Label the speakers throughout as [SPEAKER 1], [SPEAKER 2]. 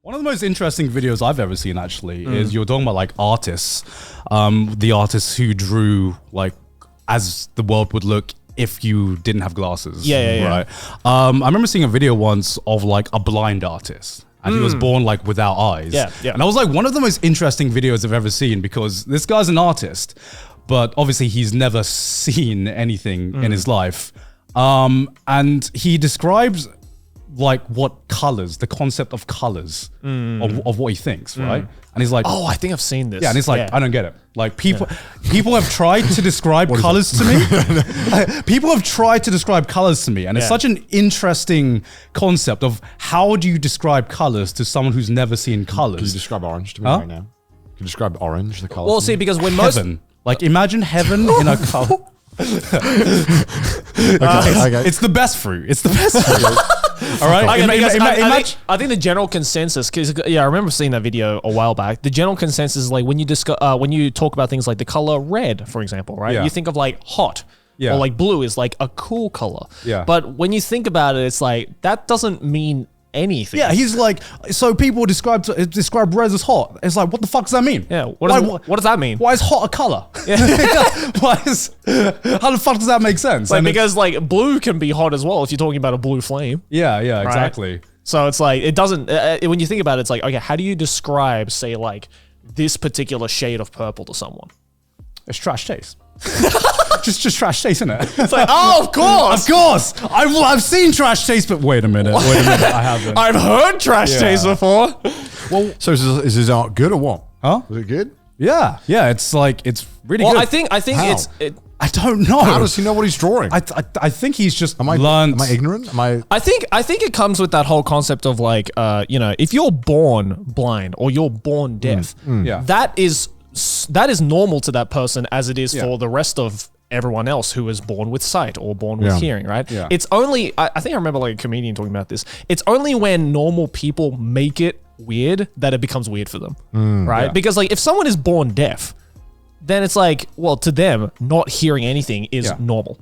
[SPEAKER 1] One of the most interesting videos I've ever seen, actually, is you're talking about like artists, the artists who drew like as the world would look if you didn't have glasses. Right. I remember seeing a video once of like a blind artist. And he was born like without eyes.
[SPEAKER 2] Yeah.
[SPEAKER 1] And I was like, one of the most interesting videos I've ever seen, because this guy's an artist, but obviously he's never seen anything in his life. And he describes like what colors, the concept of colors of what he thinks, right? And he's like,
[SPEAKER 2] oh, I think I've seen this.
[SPEAKER 1] yeah, and he's like, I don't get it. Like people have tried to describe colors to me. People have tried to describe colors to me, and it's such an interesting concept of how do you describe colors to someone who's never seen colors?
[SPEAKER 3] Can you describe orange to me right now? Can you describe orange, the color?
[SPEAKER 2] Well, see, because when most
[SPEAKER 1] Heaven, like imagine heaven in a color. It's the best fruit. It's the best fruit. All right.
[SPEAKER 2] I think the general consensus, because I remember seeing that video a while back. The general consensus is like when you talk about things like the color red, for example, right?
[SPEAKER 1] Yeah.
[SPEAKER 2] You think of like hot, or like blue is like a cool color.
[SPEAKER 1] Yeah.
[SPEAKER 2] But when you think about it, it's like that doesn't mean anything.
[SPEAKER 1] Yeah, he's like, so people describe red as hot. It's like, what the fuck does that mean?
[SPEAKER 2] Yeah. What does that mean?
[SPEAKER 1] Why is hot a color? Yeah. How the fuck does that make sense?
[SPEAKER 2] Like, because like blue can be hot as well if you're talking about a blue flame.
[SPEAKER 1] Yeah, exactly.
[SPEAKER 2] So it's like, it doesn't, when you think about it, it's like, okay, how do you describe, say, like this particular shade of purple to someone?
[SPEAKER 1] It's trash taste. just trash taste, isn't it?
[SPEAKER 2] It's like, oh, of course.
[SPEAKER 1] Of course. I've seen trash taste, but wait a minute. I haven't.
[SPEAKER 2] I've heard trash taste before.
[SPEAKER 3] Well, so is his art good or what?
[SPEAKER 1] Huh?
[SPEAKER 3] Was it good?
[SPEAKER 1] Yeah. It's like, it's really good.
[SPEAKER 2] Well, I think
[SPEAKER 3] How?
[SPEAKER 1] I don't know.
[SPEAKER 3] How does he know what he's drawing?
[SPEAKER 1] I think he's just learned.
[SPEAKER 3] Am I ignorant?
[SPEAKER 2] I think it comes with that whole concept of like, if you're born blind or you're born deaf,
[SPEAKER 1] Yeah.
[SPEAKER 2] that is normal to that person as it is for the rest of everyone else who is born with sight or born with hearing, right?
[SPEAKER 1] Yeah.
[SPEAKER 2] It's only, I think I remember like a comedian talking about this. It's only when normal people make it weird that it becomes weird for them, right?
[SPEAKER 1] Yeah.
[SPEAKER 2] Because like if someone is born deaf, then it's like, well, to them, not hearing anything is normal.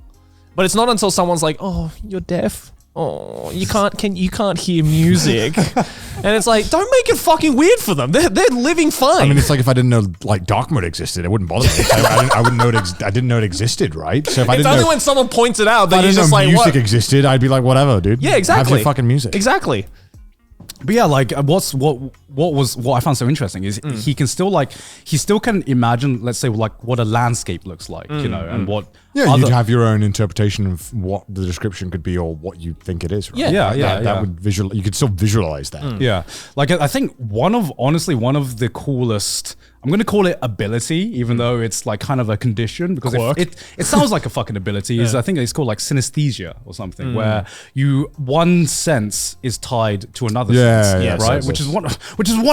[SPEAKER 2] But it's not until someone's like, oh, you're deaf. Oh, you can't hear music. And it's like, don't make it fucking weird for them. They're living fine.
[SPEAKER 3] I mean, it's like if I didn't know like dark mode existed, it wouldn't bother me. I wouldn't know I didn't know it existed, right? So if I
[SPEAKER 2] it's
[SPEAKER 3] didn't
[SPEAKER 2] only
[SPEAKER 3] know,
[SPEAKER 2] when someone points it out
[SPEAKER 3] if
[SPEAKER 2] that
[SPEAKER 3] I
[SPEAKER 2] you're
[SPEAKER 3] didn't
[SPEAKER 2] just
[SPEAKER 3] know
[SPEAKER 2] like,
[SPEAKER 3] music
[SPEAKER 2] what?
[SPEAKER 3] existed, I'd be like, whatever, dude.
[SPEAKER 2] Yeah, exactly.
[SPEAKER 3] Have your fucking music.
[SPEAKER 2] Exactly.
[SPEAKER 1] But yeah, like what I found so interesting is he still can imagine, let's say, like what a landscape looks like, you know, and what.
[SPEAKER 3] Yeah, you'd have your own interpretation of what the description could be or what you think it is, right?
[SPEAKER 1] Yeah.
[SPEAKER 3] That would you could still visualize that.
[SPEAKER 1] Yeah. Like I think one of the coolest, I'm going to call it ability, even though it's like kind of a condition, because it sounds like a fucking ability. I think it's called like synesthesia or something, where one sense is tied to another sense, right? Which is one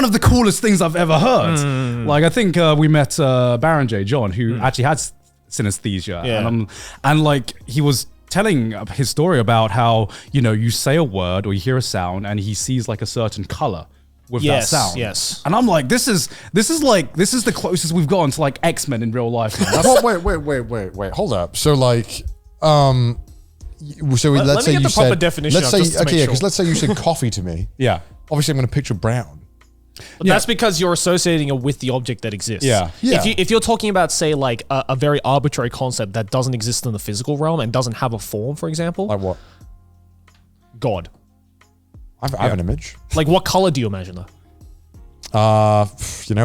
[SPEAKER 1] of the coolest things I've ever heard. Like I think we met Baron J. John, who actually had synesthesia, and like he was telling his story about how, you know, you say a word or you hear a sound and he sees like a certain color with that sound.
[SPEAKER 2] Yes.
[SPEAKER 1] And I'm like, this is the closest we've gotten to like X-Men in real life.
[SPEAKER 3] Well, wait, hold up. So like, let's say
[SPEAKER 2] me get the proper definition.
[SPEAKER 3] Because let's say you said coffee to me.
[SPEAKER 1] Yeah.
[SPEAKER 3] Obviously, I'm going to picture brown.
[SPEAKER 2] But that's because you're associating it with the object that exists.
[SPEAKER 1] Yeah.
[SPEAKER 2] If you're talking about, say, like a very arbitrary concept that doesn't exist in the physical realm and doesn't have a form, for example.
[SPEAKER 3] Like what?
[SPEAKER 2] God.
[SPEAKER 3] I have an image.
[SPEAKER 2] Like what color do you imagine though?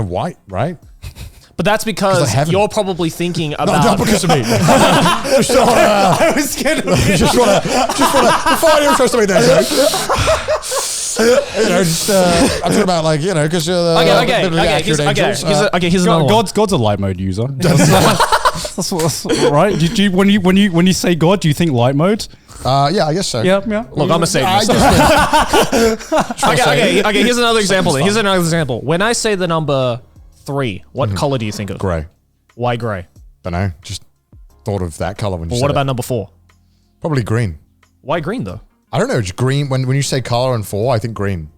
[SPEAKER 3] White, right?
[SPEAKER 2] But that's because you're probably thinking about.
[SPEAKER 3] No, not because of me.
[SPEAKER 1] I was kidding.
[SPEAKER 3] just want to, before I even try to make that joke. I'm talking about like, because you're the
[SPEAKER 2] here's another one.
[SPEAKER 1] God's a light mode user. That's right. When you say God, do you think light mode?
[SPEAKER 3] Yeah, I guess so.
[SPEAKER 1] Yeah.
[SPEAKER 2] Look, I'm a Satanist. Okay. Here's another example. When I say the number 3, what color do you think of?
[SPEAKER 3] Gray.
[SPEAKER 2] Why gray?
[SPEAKER 3] Don't know. Just thought of that color when you said
[SPEAKER 2] What about
[SPEAKER 3] it.
[SPEAKER 2] number 4?
[SPEAKER 3] Probably green.
[SPEAKER 2] Why green though?
[SPEAKER 3] I don't know. Just green. When you say color and 4, I think green.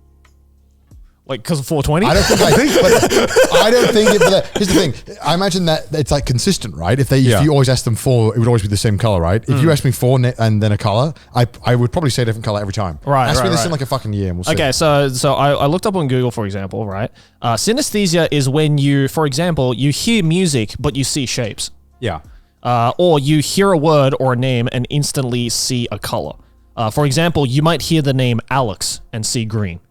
[SPEAKER 2] Like, because of 420?
[SPEAKER 3] I don't think but I don't think it. But here's the thing. I imagine that it's like consistent, right? If you always ask them 4, it would always be the same color, right? If you ask me 4 and then a color, I would probably say a different color every time.
[SPEAKER 2] Right.
[SPEAKER 3] Ask me this in like a fucking year, and we'll see.
[SPEAKER 2] Okay, so I looked up on Google, for example, right? Synesthesia is when you, for example, you hear music but you see shapes.
[SPEAKER 1] Yeah.
[SPEAKER 2] Or you hear a word or a name and instantly see a color. For example, you might hear the name Alex and see green.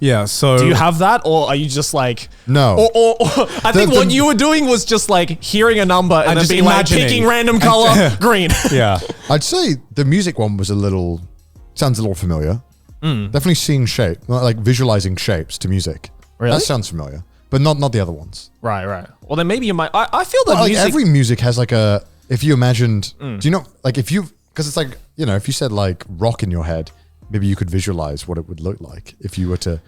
[SPEAKER 1] Yeah, so...
[SPEAKER 2] Do you have that, or are you just like...
[SPEAKER 3] No.
[SPEAKER 2] Or I think what you were doing was just like hearing a number and then being
[SPEAKER 1] imagining.
[SPEAKER 2] like, picking random color, green.
[SPEAKER 1] Yeah.
[SPEAKER 3] I'd say the music one was sounds a little familiar. Definitely seeing shape, like visualizing shapes to music.
[SPEAKER 2] Really?
[SPEAKER 3] That sounds familiar, but not the other ones.
[SPEAKER 2] Right. Well, then maybe you might... I feel that
[SPEAKER 3] Like
[SPEAKER 2] music...
[SPEAKER 3] every music has like a... If you imagined... Do you know... Like if you... Because it's like, if you said like rock in your head, maybe you could visualize what it would look like if you were to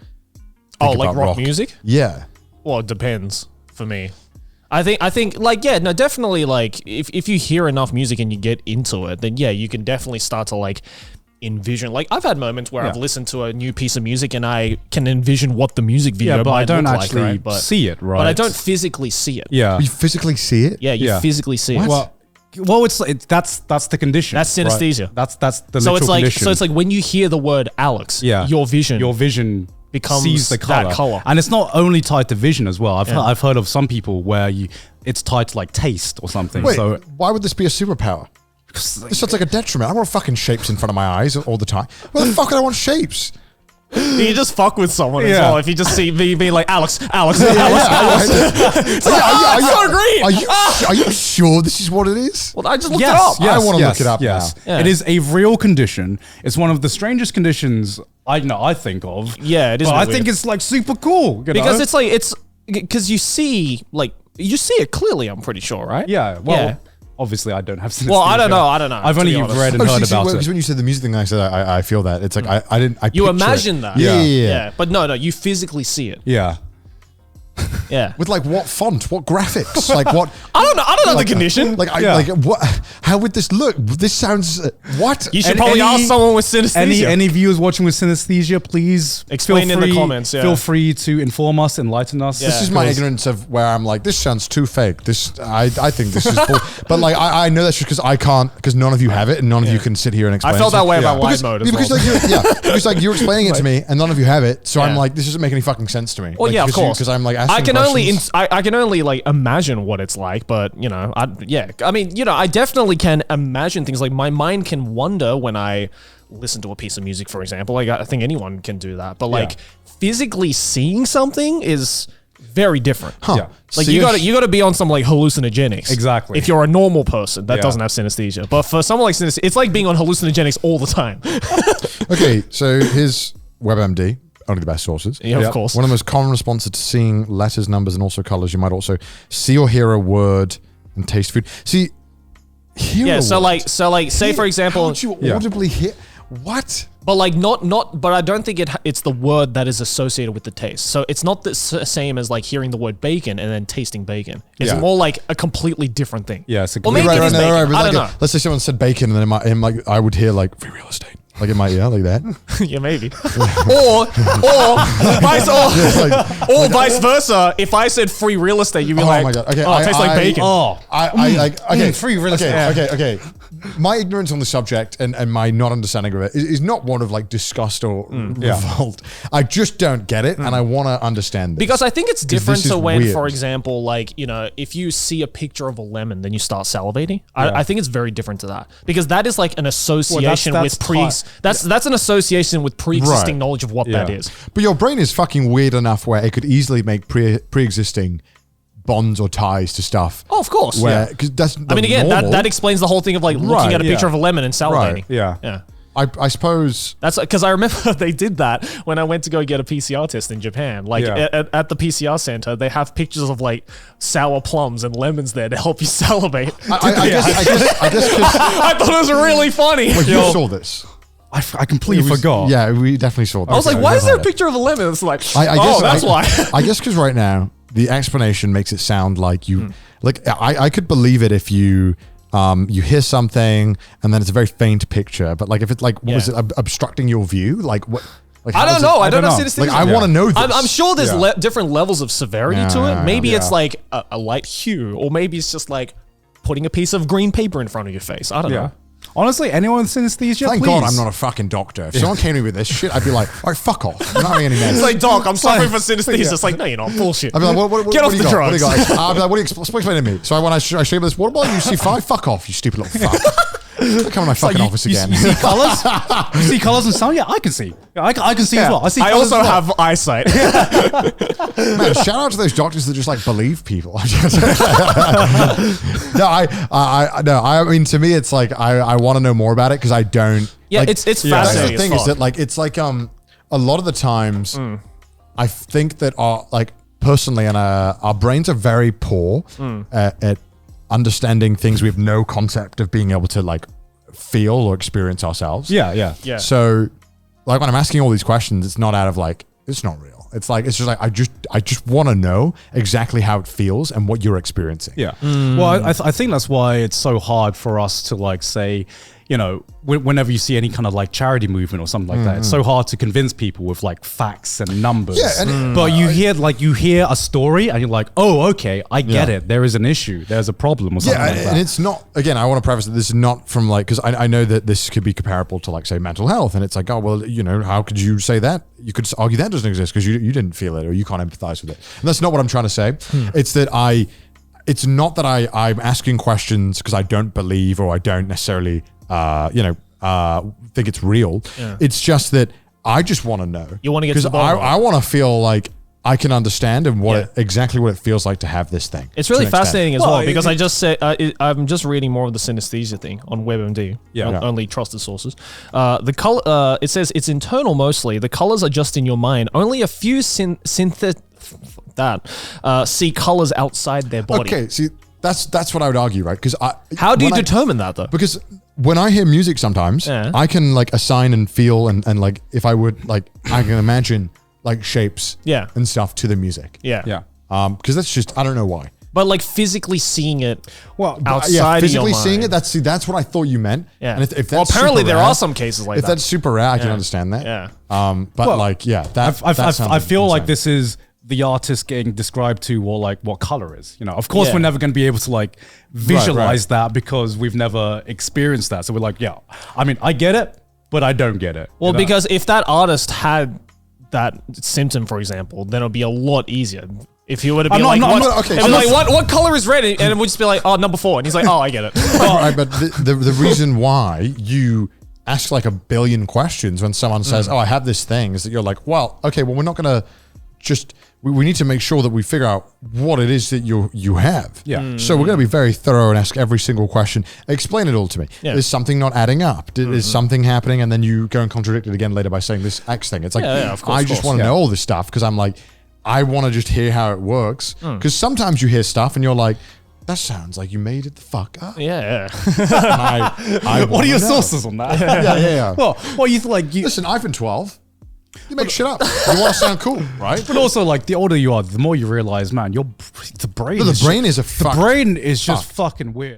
[SPEAKER 3] think
[SPEAKER 2] like
[SPEAKER 3] about
[SPEAKER 2] rock music?
[SPEAKER 3] Yeah.
[SPEAKER 2] Well, it depends for me. I think like, yeah, no, definitely like if you hear enough music and you get into it, then yeah, you can definitely start to like envision. Like I've had moments where I've listened to a new piece of music and I can envision what the music video
[SPEAKER 1] but
[SPEAKER 2] might
[SPEAKER 1] I don't
[SPEAKER 2] look
[SPEAKER 1] actually
[SPEAKER 2] like, right?
[SPEAKER 1] see it, right?
[SPEAKER 2] But I don't physically see it.
[SPEAKER 1] Yeah.
[SPEAKER 3] You physically see it?
[SPEAKER 2] Yeah, you physically see it.
[SPEAKER 1] Well, that's the condition.
[SPEAKER 2] That's synesthesia.
[SPEAKER 1] Right? That's the
[SPEAKER 2] So
[SPEAKER 1] literal
[SPEAKER 2] it's like
[SPEAKER 1] condition.
[SPEAKER 2] so it's like when you hear the word Alex, your vision becomes
[SPEAKER 1] sees the color.
[SPEAKER 2] that color.
[SPEAKER 1] And it's not only tied to vision as well. I've heard of some people where it's tied to like taste or something.
[SPEAKER 3] Wait,
[SPEAKER 1] so
[SPEAKER 3] why would this be a superpower? This sounds like a detriment. I want fucking shapes in front of my eyes all the time. Why the fuck would I want shapes?
[SPEAKER 2] You just fuck with someone as well if you just see me being like Alex.
[SPEAKER 3] It's like,
[SPEAKER 2] so green.
[SPEAKER 3] Are you sure this is what it is?
[SPEAKER 2] Well, I just looked it up.
[SPEAKER 3] I want to look it up now.
[SPEAKER 2] Yeah.
[SPEAKER 1] It is a real condition. It's one of the strangest conditions I think of.
[SPEAKER 2] Yeah, it is.
[SPEAKER 1] But I
[SPEAKER 2] weird.
[SPEAKER 1] think it's like super cool.
[SPEAKER 2] Because it's because you see it clearly. I'm pretty sure, right?
[SPEAKER 1] Yeah. Well, obviously I don't have synesthesia.
[SPEAKER 2] Well, I don't know.
[SPEAKER 1] I've only read and heard about it.
[SPEAKER 3] Because when you said the music thing, I said I feel that. It's like I didn't.
[SPEAKER 2] You imagine that.
[SPEAKER 3] Yeah.
[SPEAKER 2] But no, you physically see it.
[SPEAKER 1] Yeah.
[SPEAKER 2] Yeah.
[SPEAKER 3] With like what font, what graphics, like what?
[SPEAKER 2] I don't know the condition.
[SPEAKER 3] Like what? How would this look? This sounds what?
[SPEAKER 2] You should probably ask someone with synesthesia.
[SPEAKER 1] Any viewers watching with synesthesia, please
[SPEAKER 2] explain in the comments. Yeah.
[SPEAKER 1] Feel free to inform us, enlighten us.
[SPEAKER 3] Yeah. This is my ignorance of where I'm like, this sounds too fake. I think this is bull. But like I know that's just because I can't, because none of you have it and none of you can sit here and explain.
[SPEAKER 2] I felt that way about live mode as well.
[SPEAKER 3] Because like you're explaining it to me and none of you have it, so I'm like, this doesn't make any fucking sense to me.
[SPEAKER 2] Well,
[SPEAKER 3] like,
[SPEAKER 2] of course.
[SPEAKER 3] Because I'm like asking
[SPEAKER 2] I can only like imagine what it's like, but I definitely can imagine things. Like my mind can wander when I listen to a piece of music, for example. Like I think anyone can do that, but like physically seeing something is very different.
[SPEAKER 1] Yeah.
[SPEAKER 2] Like you got to be on some like hallucinogenics.
[SPEAKER 1] Exactly.
[SPEAKER 2] If you're a normal person that doesn't have synesthesia, but for someone like synesthesia, it's like being on hallucinogenics all the time.
[SPEAKER 3] Okay, so here's WebMD. Only the best sources.
[SPEAKER 2] Yeah, of course.
[SPEAKER 3] One of the most common responses to seeing letters, numbers, and also colors. You might also see or hear a word and taste food. See, hear a word.
[SPEAKER 2] Say for example,
[SPEAKER 3] how would you audibly hear what?
[SPEAKER 2] But like not. But I don't think it's the word that is associated with the taste. So it's not the same as like hearing the word bacon and then tasting bacon. It's more like a completely different thing.
[SPEAKER 1] Yeah, it's a
[SPEAKER 2] maybe it is bacon. I don't know.
[SPEAKER 3] Let's say someone said bacon, and then I would hear like free real estate. Like in my ear, like that.
[SPEAKER 2] Yeah, maybe. or vice versa. If I said free real estate, you'd be like,
[SPEAKER 3] my God. Okay,
[SPEAKER 2] it tastes like bacon.
[SPEAKER 1] Free real estate.
[SPEAKER 3] Okay. My ignorance on the subject and my not understanding of it is not one of like disgust or revolt. I just don't get it, and I want to understand this.
[SPEAKER 2] Because I think it's different to when,
[SPEAKER 3] weird.
[SPEAKER 2] for example, like, if you see a picture of a lemon, then you start salivating. I think it's very different to that. Because that is like an association with that's an association with pre-existing knowledge of what that is.
[SPEAKER 3] But your brain is fucking weird enough where it could easily make pre-existing bonds or ties to stuff.
[SPEAKER 2] Oh, of course.
[SPEAKER 3] Because that's
[SPEAKER 2] that explains the whole thing of like looking at a picture of a lemon and salivating.
[SPEAKER 1] Right. Yeah.
[SPEAKER 2] Yeah.
[SPEAKER 3] I suppose
[SPEAKER 2] that's because I remember they did that when I went to go get a PCR test in Japan. Like at the PCR center, they have pictures of like sour plums and lemons there to help you salivate.
[SPEAKER 3] I guess
[SPEAKER 2] I thought it was really funny.
[SPEAKER 3] Well, you saw this.
[SPEAKER 1] I completely forgot.
[SPEAKER 3] Yeah, we definitely saw that.
[SPEAKER 2] I was like, why is there a picture of a lemon? It's like, that's why.
[SPEAKER 3] I guess because right now the explanation makes it sound like you like I could believe it if you you hear something and then it's a very faint picture, but like if it's like was it obstructing your view? Like what? Like,
[SPEAKER 2] I don't know. I don't know synesthesia.
[SPEAKER 3] Like, I want to know this.
[SPEAKER 2] I'm sure there's different levels of severity to it. Maybe
[SPEAKER 3] Yeah.
[SPEAKER 2] it's like a light hue, or maybe it's just like putting a piece of green paper in front of your face. I don't know.
[SPEAKER 1] Honestly, anyone with synesthesia,
[SPEAKER 3] Thank
[SPEAKER 1] please.
[SPEAKER 3] God I'm not a fucking doctor. If someone came to me with this shit, I'd be like, all right, fuck off. You're not having any meds.
[SPEAKER 2] It's like, Doc, I'm suffering from synesthesia. It's like, no, you're not. Bullshit.
[SPEAKER 3] I'd be like, what,
[SPEAKER 2] Get off
[SPEAKER 3] what do
[SPEAKER 2] the
[SPEAKER 3] you got? What do you
[SPEAKER 2] drugs.
[SPEAKER 3] got? I'd be like, what do you explain to me? So when I show you this, what about you C5? Fuck off, you stupid little fuck. Come to my fucking office again.
[SPEAKER 1] You see colors? You see colors and sound? Yeah, I can see. I can see as well. I see.
[SPEAKER 2] I
[SPEAKER 1] colours
[SPEAKER 2] also
[SPEAKER 1] as well.
[SPEAKER 2] have eyesight.
[SPEAKER 3] Man, shout out to those doctors that just like believe people. No, I mean, to me, it's like I want to know more about it because I don't.
[SPEAKER 2] Yeah,
[SPEAKER 3] like,
[SPEAKER 2] it's
[SPEAKER 3] That's
[SPEAKER 2] fascinating.
[SPEAKER 3] the thing is that like it's like a lot of the times I think that personally and our brains are very poor at understanding things we have no concept of being able to like feel or experience ourselves.
[SPEAKER 1] Yeah.
[SPEAKER 3] So like when I'm asking all these questions, it's not out of like, it's not real. It's just like, I just want to know exactly how it feels and what you're experiencing.
[SPEAKER 1] Yeah. Well, I think that's why it's so hard for us to like say, you know, whenever you see any kind of like charity movement or something like that, it's so hard to convince people with like facts and numbers.
[SPEAKER 3] Yeah,
[SPEAKER 1] but you hear a story and you're like, oh, okay, I get it. There is an issue. There's a problem or something like that.
[SPEAKER 3] And it's not, again, I want to preface that this is not from like, because I know that this could be comparable to like, say, mental health. And it's like, oh, well, you know, how could you say that? You could argue that doesn't exist because you didn't feel it or you can't empathize with it. And that's not what I'm trying to say. It's that it's not that I'm asking questions because I don't believe or I don't necessarily, think it's real. Yeah. It's just that I just want to know.
[SPEAKER 2] You want to get to the bottom.
[SPEAKER 3] I want to feel like I can understand and exactly what it feels like to have this thing.
[SPEAKER 2] It's really fascinating as well because I just said I'm just reading more of the synesthesia thing on WebMD. Only trusted sources. The color it says it's internal mostly. The colors are just in your mind. Only a few see colors outside their body.
[SPEAKER 3] Okay, see that's what I would argue, right? Because
[SPEAKER 2] how do you determine that though?
[SPEAKER 3] Because when I hear music, sometimes I can like assign and feel and like if I would like I can imagine like shapes and stuff to the music.
[SPEAKER 2] Yeah.
[SPEAKER 3] Because that's just I don't know why.
[SPEAKER 2] But like physically seeing it,
[SPEAKER 3] outside
[SPEAKER 2] physically
[SPEAKER 3] of your mind. Seeing it. That's what I thought you meant.
[SPEAKER 2] Yeah.
[SPEAKER 3] And if that's
[SPEAKER 2] apparently there
[SPEAKER 3] rare,
[SPEAKER 2] are some cases like
[SPEAKER 3] that. If that's super rare, I can understand that.
[SPEAKER 2] Yeah.
[SPEAKER 1] I feel like this is the artist getting described to or like what color is. You know, of course we're never going to be able to like visualize that because we've never experienced that. So we're like, I mean, I get it, but I don't get it.
[SPEAKER 2] Well, because if that artist had that symptom, for example, then it'll be a lot easier. If he would have been what color is red? And it would just be like, oh, number 4. And he's like, oh, I get it.
[SPEAKER 3] Right, but the reason why you ask like a billion questions when someone says, oh, I have this thing, is that you're like, well, okay, well, we're not going to just, we need to make sure that we figure out what it is that you have.
[SPEAKER 1] Yeah.
[SPEAKER 3] So we're going to be very thorough and ask every single question. Explain it all to me. Yeah. Is something not adding up? Is something happening? And then you go and contradict it again later by saying this X thing. It's like, of course, I just want to know all this stuff because I'm like, I want to just hear how it works. Because sometimes you hear stuff and you're like, that sounds like you made it the fuck up.
[SPEAKER 2] Yeah.
[SPEAKER 3] I
[SPEAKER 1] what are your sources on that?
[SPEAKER 3] Yeah.
[SPEAKER 1] Well, you like
[SPEAKER 3] listen, iPhone 12. You make shit up. You want to sound cool, right?
[SPEAKER 1] But also, like, the older you are, the more you realize, man, the brain is just fucking weird.